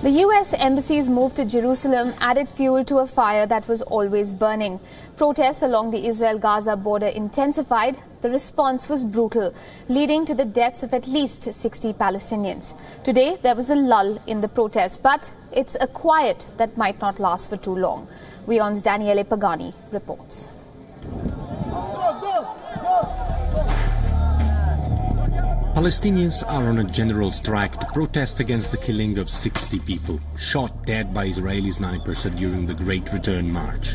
The U.S. Embassy's move to Jerusalem added fuel to a fire that was always burning. Protests along the Israel-Gaza border intensified. The response was brutal, leading to the deaths of at least 60 Palestinians. Today, there was a lull in the protests, but it's a quiet that might not last for too long. WION's Daniele Pagani reports. Palestinians are on a general strike to protest against the killing of 60 people, shot dead by Israeli snipers during the Great Return March.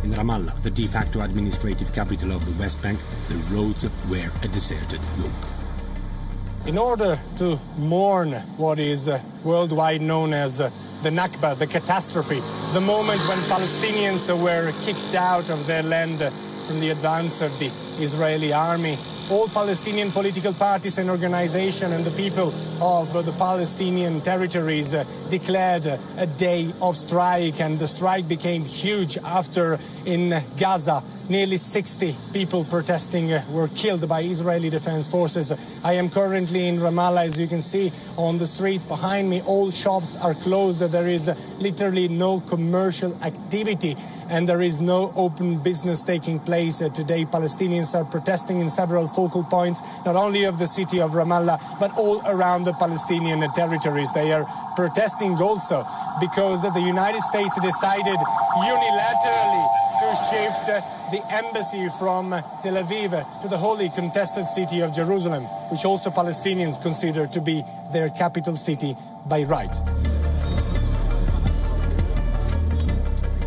In Ramallah, the de facto administrative capital of the West Bank, the roads were a deserted look. In order to mourn what is worldwide known as the Nakba, the catastrophe, the moment when Palestinians were kicked out of their land from the advance of the Israeli army, all Palestinian political parties and organizations and the people of the Palestinian territories declared a day of strike, and the strike became huge after in Gaza nearly 60 people protesting were killed by Israeli defense forces. I am currently in Ramallah. As you can see on the street behind me, all shops are closed. There is literally no commercial activity and there is no open business taking place today. Palestinians are protesting in several focal points, not only of the city of Ramallah, but all around the Palestinian territories. They are protesting also because the United States decided unilaterally to shift the embassy from Tel Aviv to the wholly contested city of Jerusalem, which also Palestinians consider to be their capital city by right.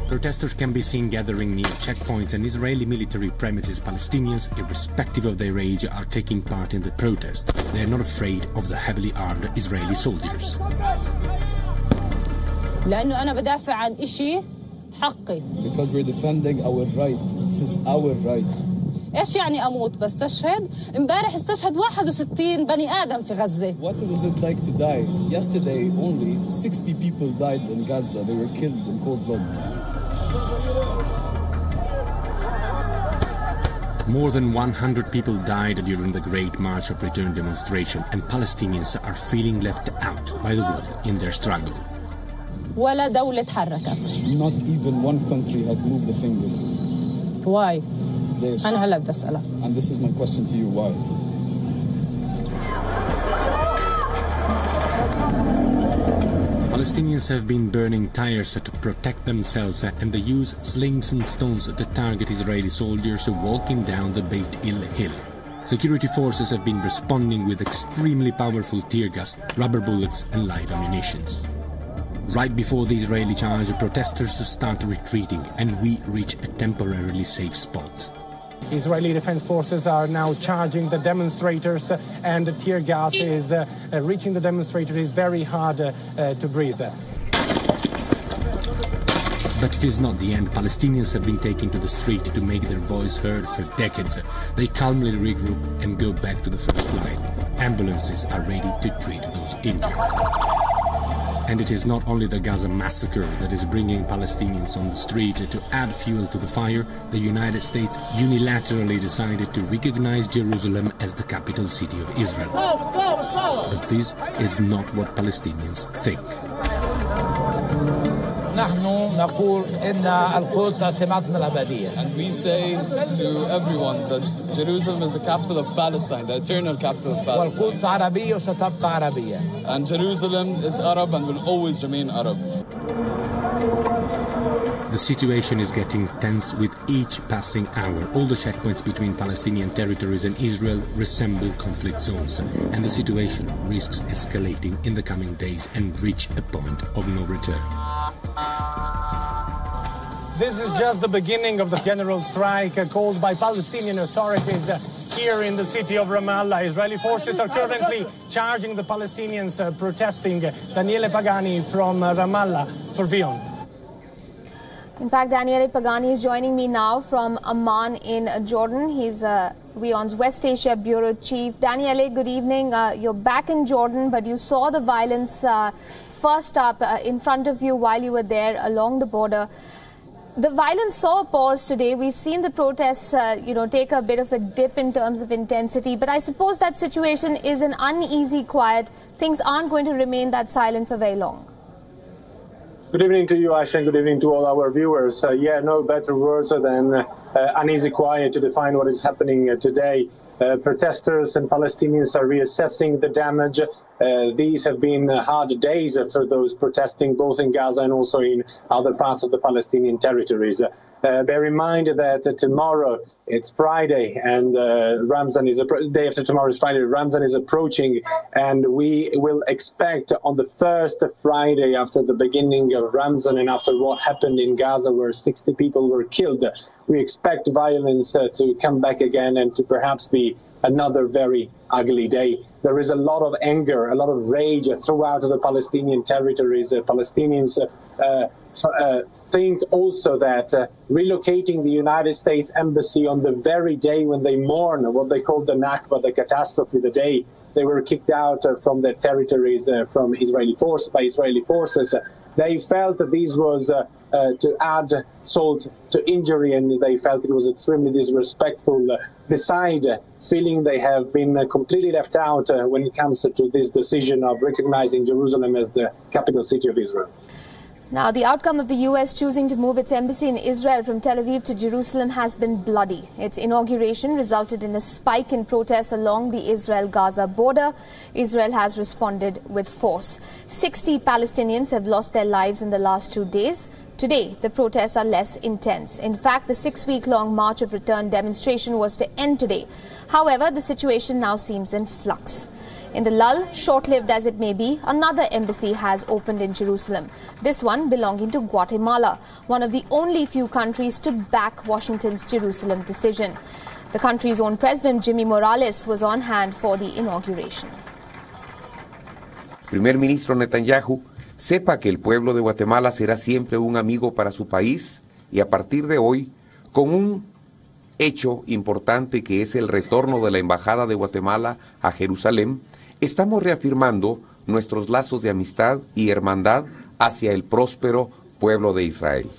Protesters can be seen gathering near checkpoints and Israeli military premises. Palestinians, irrespective of their age, are taking part in the protest. They are not afraid of the heavily armed Israeli soldiers. لأنه أنا بدافع عن إشي حقي. Because we're defending our right. This is our right. إيش يعني أموت بس تشهد؟ امبارح استشهد 61 بني آدم في غزة. What is it like to die? Yesterday only 60 people died in Gaza. They were killed in cold blood. More than 100 people died during the Great March of Return demonstration, and Palestinians are feeling left out by the world in their struggle. ولا دولة تحركت. Not even one country has moved a finger. Why? ليش? أنا هلا بدي أسألك. And this is my question to you. Why? Palestinians have been burning tires to protect themselves, and they use slings and stones to target Israeli soldiers walking down the Beit El Hill. Security forces have been responding with extremely powerful tear gas, rubber bullets and live ammunitions. Right before the Israeli charge, protesters start retreating and we reach a temporarily safe spot. Israeli defense forces are now charging the demonstrators and the tear gas is reaching the demonstrators. Is very hard to breathe. But it is not the end. Palestinians have been taken to the street to make their voice heard for decades. They calmly regroup and go back to the first line. Ambulances are ready to treat those injured. And it is not only the Gaza massacre that is bringing Palestinians on the street. To add fuel to the fire, the United States unilaterally decided to recognize Jerusalem as the capital city of Israel. But this is not what Palestinians think. And we say to everyone that Jerusalem is the capital of Palestine, the eternal capital of Palestine. And Jerusalem is Arab and will always remain Arab. The situation is getting tense with each passing hour. All the checkpoints between Palestinian territories and Israel resemble conflict zones, and the situation risks escalating in the coming days and reach a point of no return. This is just the beginning of the general strike called by Palestinian authorities here in the city of Ramallah. Israeli forces are currently charging the Palestinians protesting. Daniele Pagani from Ramallah for WION. In fact, Daniele Pagani is joining me now from Amman in Jordan. He's WION's West Asia Bureau Chief. Daniele, good evening. You're back in Jordan, but you saw the violence first up in front of you while you were there along the border. The violence saw a pause today. We've seen the protests, take a bit of a dip in terms of intensity. But I suppose that situation is an uneasy quiet. Things aren't going to remain that silent for very long. Good evening to you, Aisha, and good evening to all our viewers. No better words than uneasy quiet to define what is happening today. Protesters and Palestinians are reassessing the damage. These have been hard days for those protesting, both in Gaza and also in other parts of the Palestinian territories. Bear in mind that tomorrow it's Friday, and day after tomorrow is Friday. Ramzan is approaching, and we will expect on the first Friday after the beginning of Ramzan and after what happened in Gaza, where 60 people were killed, we expect violence to come back again and to perhaps be another very ugly day. There is a lot of anger, a lot of rage throughout the Palestinian territories. Palestinians think also that relocating the United States Embassy on the very day when they mourn what they call the Nakba, the catastrophe, the day they were kicked out from their territories by Israeli forces. They felt that this was to add salt to injury, and they felt it was extremely disrespectful. Beside feeling they have been completely left out when it comes to this decision of recognizing Jerusalem as the capital city of Israel. Now, the outcome of the U.S. choosing to move its embassy in Israel from Tel Aviv to Jerusalem has been bloody. Its inauguration resulted in a spike in protests along the Israel-Gaza border. Israel has responded with force. 60 Palestinians have lost their lives in the last 2 days. Today, the protests are less intense. In fact, the 6-week-long March of Return demonstration was to end today. However, the situation now seems in flux. In the lull, short-lived as it may be, another embassy has opened in Jerusalem, this one belonging to Guatemala, one of the only few countries to back Washington's Jerusalem decision. The country's own president, Jimmy Morales, was on hand for the inauguration. Primer ministro Netanyahu, sepa que el pueblo de Guatemala será siempre un amigo para su país y a partir de hoy, con un hecho importante que es el retorno de la Embajada de Guatemala a Jerusalén, estamos reafirmando nuestros lazos de amistad y hermandad hacia el próspero pueblo de Israel.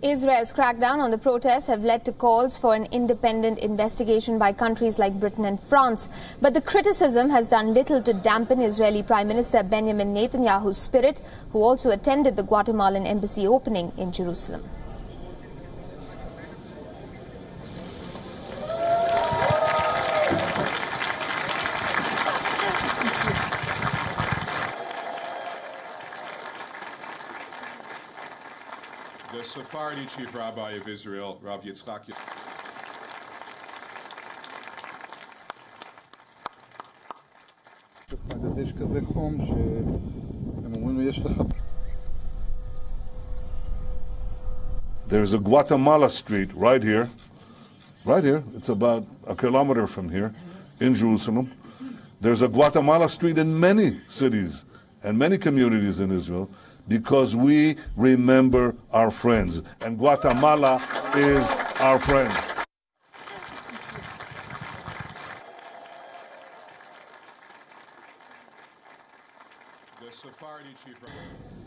Israel's crackdown on the protests have led to calls for an independent investigation by countries like Britain and France. But the criticism has done little to dampen Israeli Prime Minister Benjamin Netanyahu's spirit, who also attended the Guatemalan embassy opening in Jerusalem. The Sephardi Chief Rabbi of Israel, Rav Yitzchak. There's a Guatemala street right here. It's about a kilometer from here in Jerusalem. There's a Guatemala street in many cities and many communities in Israel, because we remember our friends, and Guatemala is our friend.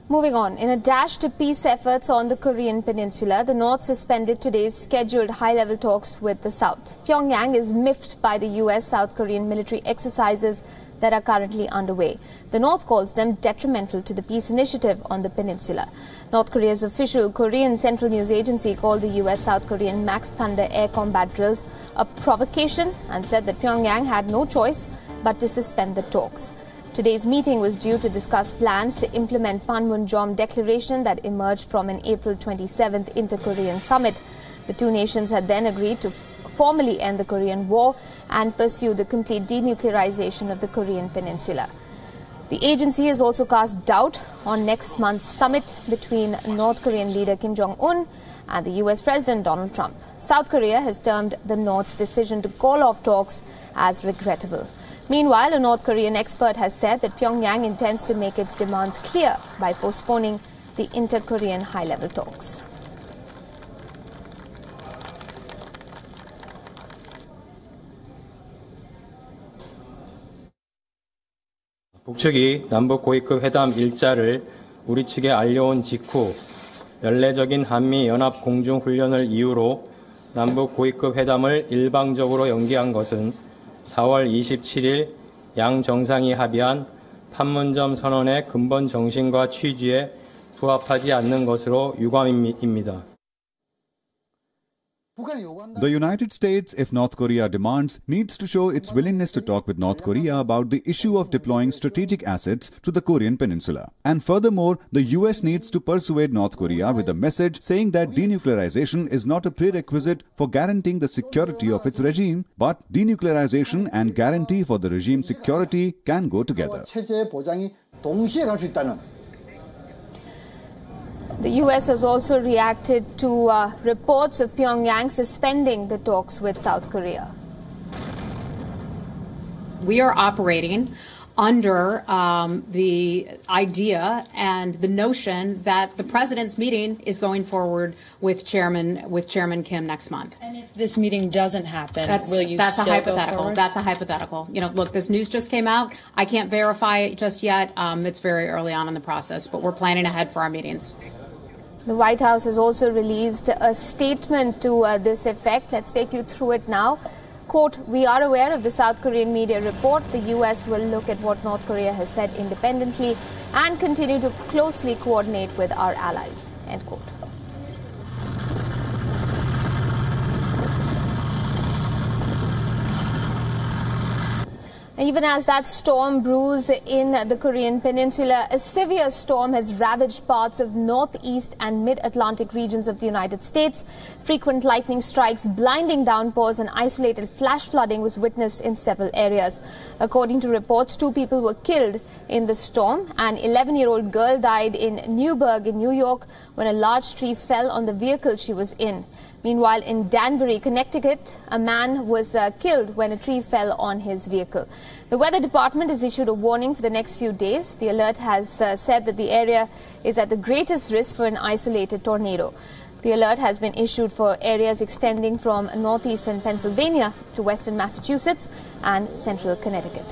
Moving on, in a dash to peace efforts on the Korean peninsula, the North suspended today's scheduled high-level talks with the South. Pyongyang is miffed by the U.S.-South Korean military exercises that are currently underway. The North calls them detrimental to the peace initiative on the peninsula. North Korea's official Korean Central News Agency called the U.S.-South Korean Max Thunder air combat drills a provocation and said that Pyongyang had no choice but to suspend the talks. Today's meeting was due to discuss plans to implement Panmunjom declaration that emerged from an April 27th inter-Korean summit. The two nations had then agreed to formally end the Korean War and pursue the complete denuclearization of the Korean peninsula. The agency has also cast doubt on next month's summit between North Korean leader Kim Jong-un and the US President Donald Trump. South Korea has termed the North's decision to call off talks as regrettable. Meanwhile, a North Korean expert has said that Pyongyang intends to make its demands clear by postponing the inter-Korean high-level talks. 북측이 남북 고위급 회담 일자를 우리 측에 알려온 직후 연례적인 한미 연합 공중 훈련을 이유로 남북 고위급 회담을 일방적으로 연기한 것은 4월 27일 양 정상이 합의한 판문점 선언의 근본 정신과 취지에 부합하지 않는 것으로 유감입니다. The United States, if North Korea demands, needs to show its willingness to talk with North Korea about the issue of deploying strategic assets to the Korean peninsula. And furthermore, the US needs to persuade North Korea with a message saying that denuclearization is not a prerequisite for guaranteeing the security of its regime, but denuclearization and guarantee for the regime's security can go together. The US has also reacted to reports of Pyongyang suspending the talks with South Korea. We are operating under the idea and the notion that the president's meeting is going forward with Chairman Kim next month. And if this meeting doesn't happen, will you that's still a hypothetical. go forward? That's a hypothetical. You know, look, this news just came out. I can't verify it just yet. It's very early on in the process, but we're planning ahead for our meetings. The White House has also released a statement to this effect. Let's take you through it now. Quote, "We are aware of the South Korean media report. The US will look at what North Korea has said independently and continue to closely coordinate with our allies." End quote. Even as that storm brews in the Korean peninsula, a severe storm has ravaged parts of northeast and mid-Atlantic regions of the United States. Frequent lightning strikes, blinding downpours and isolated flash flooding was witnessed in several areas. According to reports, 2 people were killed in the storm. An 11-year-old girl died in Newburgh in New York when a large tree fell on the vehicle she was in. Meanwhile, in Danbury, Connecticut, a man was killed when a tree fell on his vehicle. The Weather Department has issued a warning for the next few days. The alert has said that the area is at the greatest risk for an isolated tornado. The alert has been issued for areas extending from northeastern Pennsylvania to western Massachusetts and central Connecticut.